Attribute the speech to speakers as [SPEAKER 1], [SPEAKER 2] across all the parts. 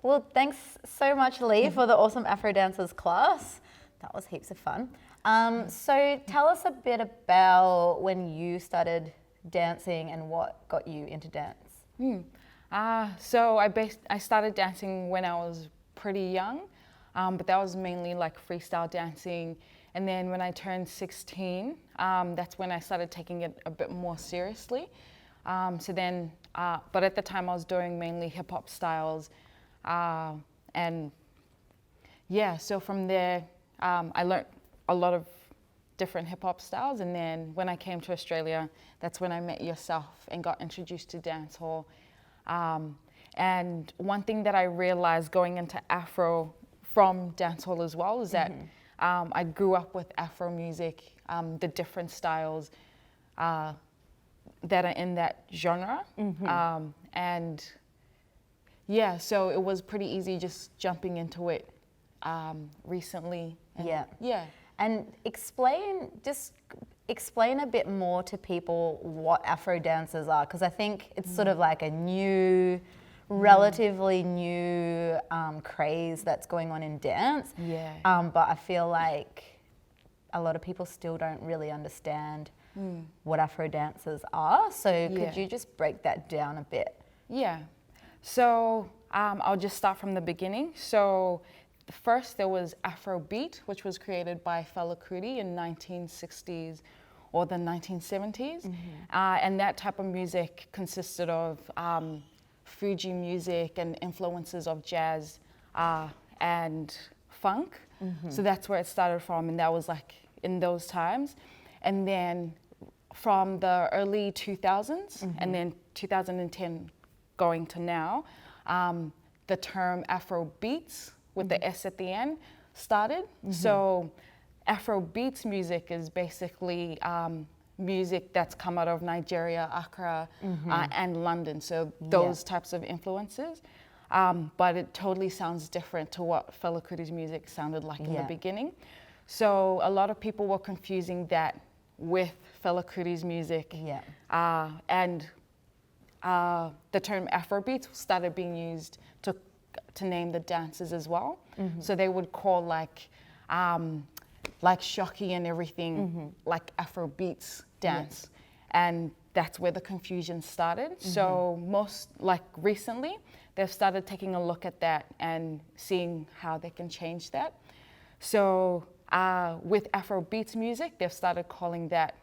[SPEAKER 1] Well, thanks so much, Lee, for the awesome Afro Dances class. That was heaps of fun. So tell us a bit about when you started dancing and what got you into dance.
[SPEAKER 2] So I started dancing when I was pretty young, but that was mainly like freestyle dancing. And then when I turned 16, that's when I started taking it a bit more seriously. But at the time I was doing mainly hip hop styles. And yeah, so from there, I learned a lot of different hip hop styles. And then when I came to Australia, that's when I met yourself and got introduced to dancehall. And one thing that I realized going into Afro from dancehall as well is that I grew up with Afro music, the different styles that are in that genre. And yeah, so it was pretty easy just jumping into it recently. And yeah.
[SPEAKER 1] And explain a bit more to people what Afro dances are, because I think it's sort of like a new, relatively new craze that's going on in dance. But I feel like a lot of people still don't really understand what Afro dances are. So could you just break that down a bit?
[SPEAKER 2] Yeah. So I'll just start from the beginning. So first there was Afrobeat, which was created by Fela Kuti in 1960s or the 1970s. And that type of music consisted of Fuji music and influences of jazz and funk. So that's where it started from, and that was like in those times. And then from the early 2000s and then 2010 going to now, the term Afro beats with the S at the end started. So Afro beats music is basically music that's come out of Nigeria, Accra, and London. So those types of influences. But it totally sounds different to what Fela Kuti's music sounded like in the beginning. So a lot of people were confusing that with Fela Kuti's music. And the term Afrobeats started being used to name the dances as well. So they would call like Shocky and everything like Afrobeats dance. And that's where the confusion started. So recently, they've started taking a look at that and seeing how they can change that. So with Afrobeats music, they've started calling that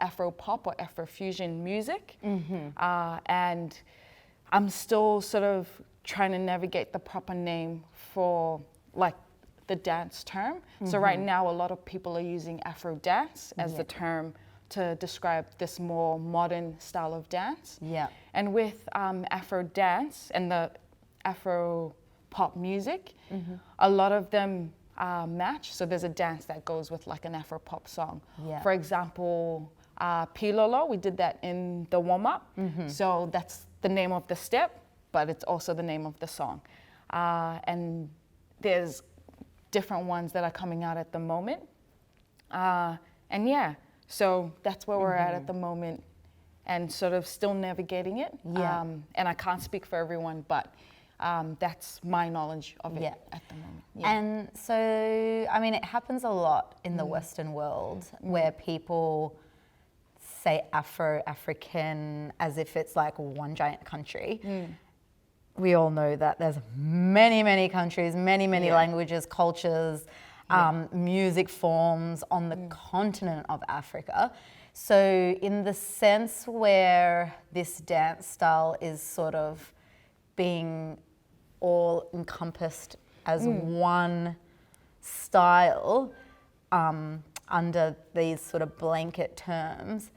[SPEAKER 2] Afro pop or Afro fusion music. And I'm still sort of trying to navigate the proper name for like the dance term. So right now, a lot of people are using Afro dance as the term to describe this more modern style of dance. And with Afro dance and the Afro pop music, a lot of them match. So there's a dance that goes with like an Afro pop song. For example, Pilolo, we did that in the warm-up. So that's the name of the step, but it's also the name of the song. And there's different ones that are coming out at the moment. And yeah, so that's where we're at the moment and sort of still navigating it. And I can't speak for everyone, but that's my knowledge of it at the moment.
[SPEAKER 1] And so, I mean, it happens a lot in the Western world where people say Afro, African, as if it's like one giant country. We all know that there's many, many countries, many, many languages, cultures, music forms on the continent of Africa. So in the sense where this dance style is sort of being all encompassed as one style under these sort of blanket terms,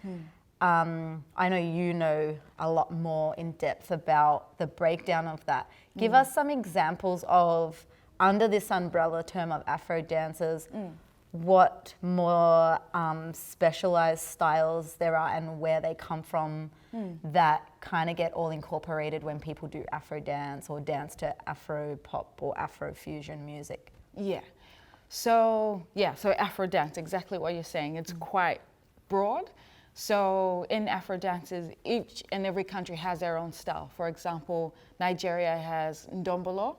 [SPEAKER 1] I know you know a lot more in depth about the breakdown of that. Give us some examples of, under this umbrella term of Afro dances, what more specialized styles there are and where they come from that kind of get all incorporated when people do Afro dance or dance to Afro pop or Afro fusion music.
[SPEAKER 2] So Afro dance, exactly what you're saying. It's quite broad. So in Afro dances, each and every country has their own style. For example, Nigeria has ndombolo.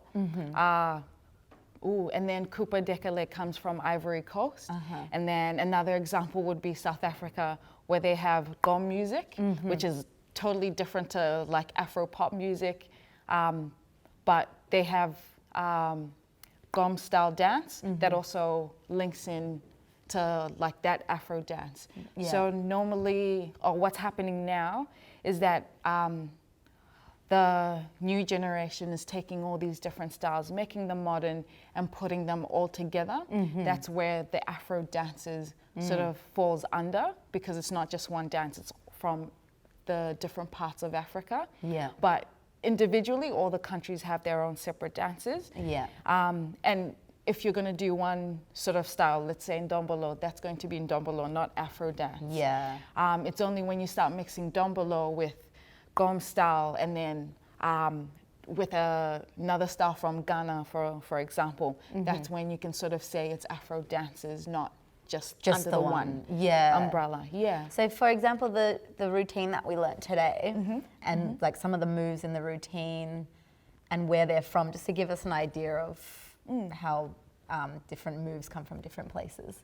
[SPEAKER 2] And then Kupa Dekale comes from Ivory Coast. And then another example would be South Africa, where they have gom music, which is totally different to like Afro pop music. But they have gom style dance that also links in to like that Afro dance. So normally, or what's happening now is that the new generation is taking all these different styles, making them modern and putting them all together. That's where the Afro dances sort of falls under, because it's not just one dance, it's from the different parts of Africa. But individually, all the countries have their own separate dances. And if you're going to do one sort of style, let's say Ndombolo, that's going to be Ndombolo, not Afro dance. It's only when you start mixing Ndombolo with gom style and then with another style from Ghana, for example, that's when you can sort of say it's Afro dances, not just under the one umbrella.
[SPEAKER 1] So for example, the routine that we learnt today and like some of the moves in the routine and where they're from, just to give us an idea of how different moves come from different places.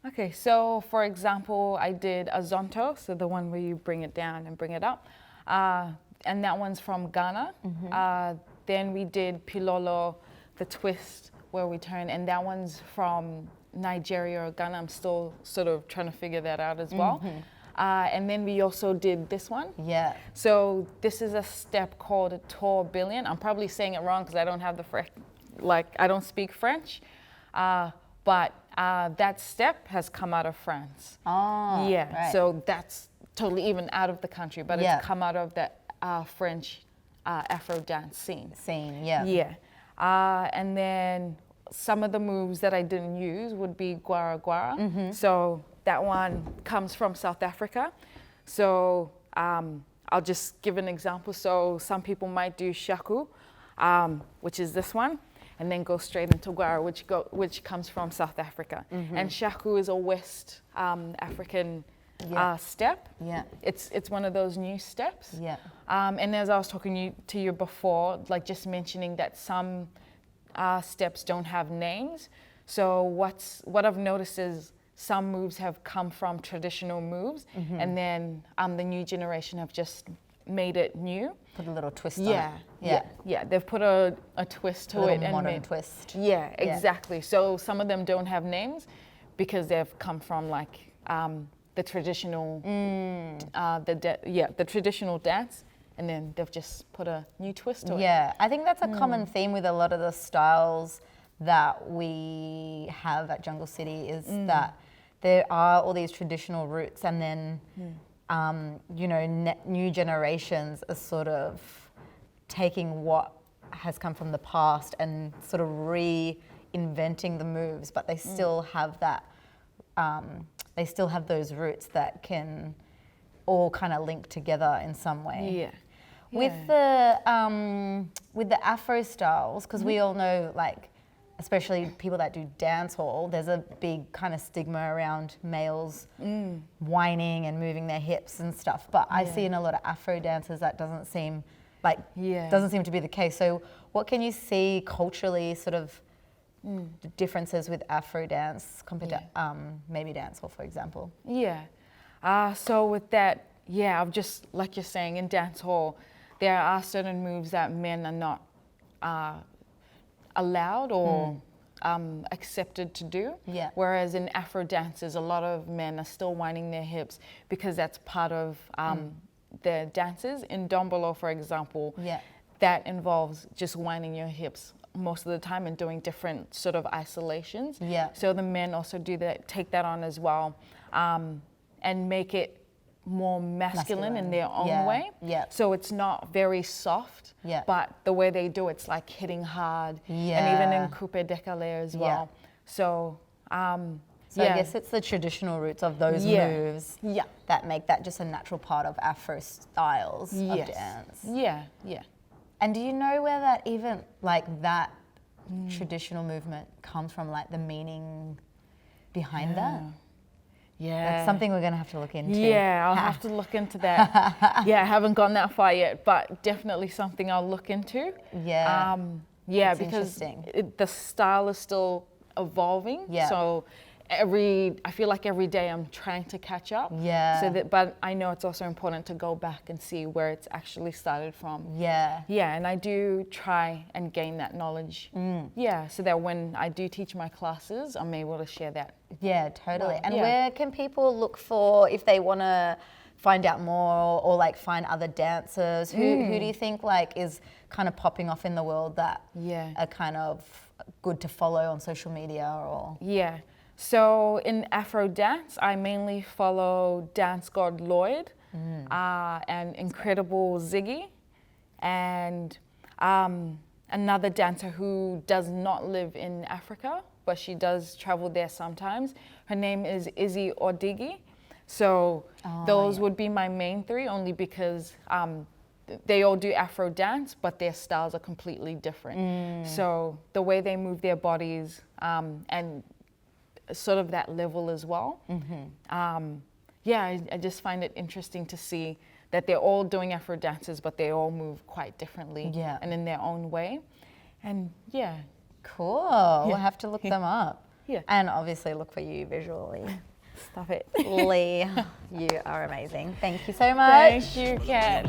[SPEAKER 2] Okay, so for example, I did a zonto, so the one where you bring it down and bring it up, and that one's from Ghana. Then we did pilolo, the twist where we turn, and that one's from Nigeria or Ghana. I'm still sort of trying to figure that out as well. And then we also did this one. So this is a step called a tourbillon. I'm probably saying it wrong because I don't have I don't speak French, but that step has come out of France. So that's totally even out of the country, but it's come out of the French Afro dance scene. And then some of the moves that I didn't use would be guara guara. So that one comes from South Africa. So I'll just give an example. So some people might do shaku, which is this one, and then go straight into guara, which comes from South Africa. And shaku is a West African step. It's one of those new steps. And as I was talking to you before, like just mentioning that some steps don't have names. So what I've noticed is some moves have come from traditional moves, and then the new generation have just made it new.
[SPEAKER 1] Put a little twist on it.
[SPEAKER 2] They've put a twist to it.
[SPEAKER 1] A modern twist.
[SPEAKER 2] Exactly. So some of them don't have names because they've come from like the traditional, the traditional dance, and then they've just put a new twist to it.
[SPEAKER 1] I think that's a common theme with a lot of the styles that we have at Jungle City is that there are all these traditional roots, and then new generations are sort of taking what has come from the past and sort of reinventing the moves, but they still have that. They still have those roots that can all kind of link together in some way. With the Afro styles, because we all know, like, especially people that do dance hall, there's a big kind of stigma around males whining and moving their hips and stuff. But I see in a lot of Afro dancers that doesn't seem to be the case. So what can you see culturally, sort of the differences with Afro dance compared to maybe dance hall, for example?
[SPEAKER 2] So with that, I've just, like you're saying, in dance hall, there are certain moves that men are not allowed or accepted to do. Whereas in Afro dances, a lot of men are still winding their hips because that's part of their dances. In Ndombolo, for example, that involves just winding your hips most of the time and doing different sort of isolations. So the men also do that, take that on as well, and make it more masculine in their own way. So it's not very soft, but the way they do it's like hitting hard, and even in coupe décalé as well. So I
[SPEAKER 1] guess it's the traditional roots of those moves that make that just a natural part of Afro styles of dance. And do you know where that even, like, that traditional movement comes from, like the meaning behind that?
[SPEAKER 2] Yeah.
[SPEAKER 1] That's something we're going to have to look into.
[SPEAKER 2] Yeah, I'll have to look into that. Yeah, I haven't gone that far yet, but definitely something I'll look into.
[SPEAKER 1] Yeah.
[SPEAKER 2] Yeah,
[SPEAKER 1] That's
[SPEAKER 2] because
[SPEAKER 1] interesting.
[SPEAKER 2] the style is still evolving.
[SPEAKER 1] Yeah.
[SPEAKER 2] So I feel like every day I'm trying to catch up.
[SPEAKER 1] Yeah.
[SPEAKER 2] But I know it's also important to go back and see where it's actually started from.
[SPEAKER 1] Yeah.
[SPEAKER 2] Yeah, and I do try and gain that knowledge. Yeah, so that when I do teach my classes, I'm able to share that.
[SPEAKER 1] Yeah, totally.
[SPEAKER 2] Wow.
[SPEAKER 1] And
[SPEAKER 2] Yeah.
[SPEAKER 1] where can people look for if they want to find out more or like find other dancers? Who do you think like is kind of popping off in the world that
[SPEAKER 2] Yeah.
[SPEAKER 1] are kind of good to follow on social media or?
[SPEAKER 2] Yeah. So in Afro Dance, I mainly follow Dance God Lloyd and Incredible Ziggy, and another dancer who does not live in Africa, but she does travel there sometimes. Her name is Izzy Ordigi. So those would be my main three, only because they all do Afro dance, but their styles are completely different. So the way they move their bodies and sort of that level as well. Yeah, I just find it interesting to see that they're all doing Afro dances, but they all move quite differently and in their own way. And yeah.
[SPEAKER 1] Cool. We'll have to look them up.
[SPEAKER 2] Yeah.
[SPEAKER 1] And obviously look for you visually.
[SPEAKER 2] Stop it.
[SPEAKER 1] Lee, you are amazing. Thank you so much.
[SPEAKER 2] Thank you, Kat.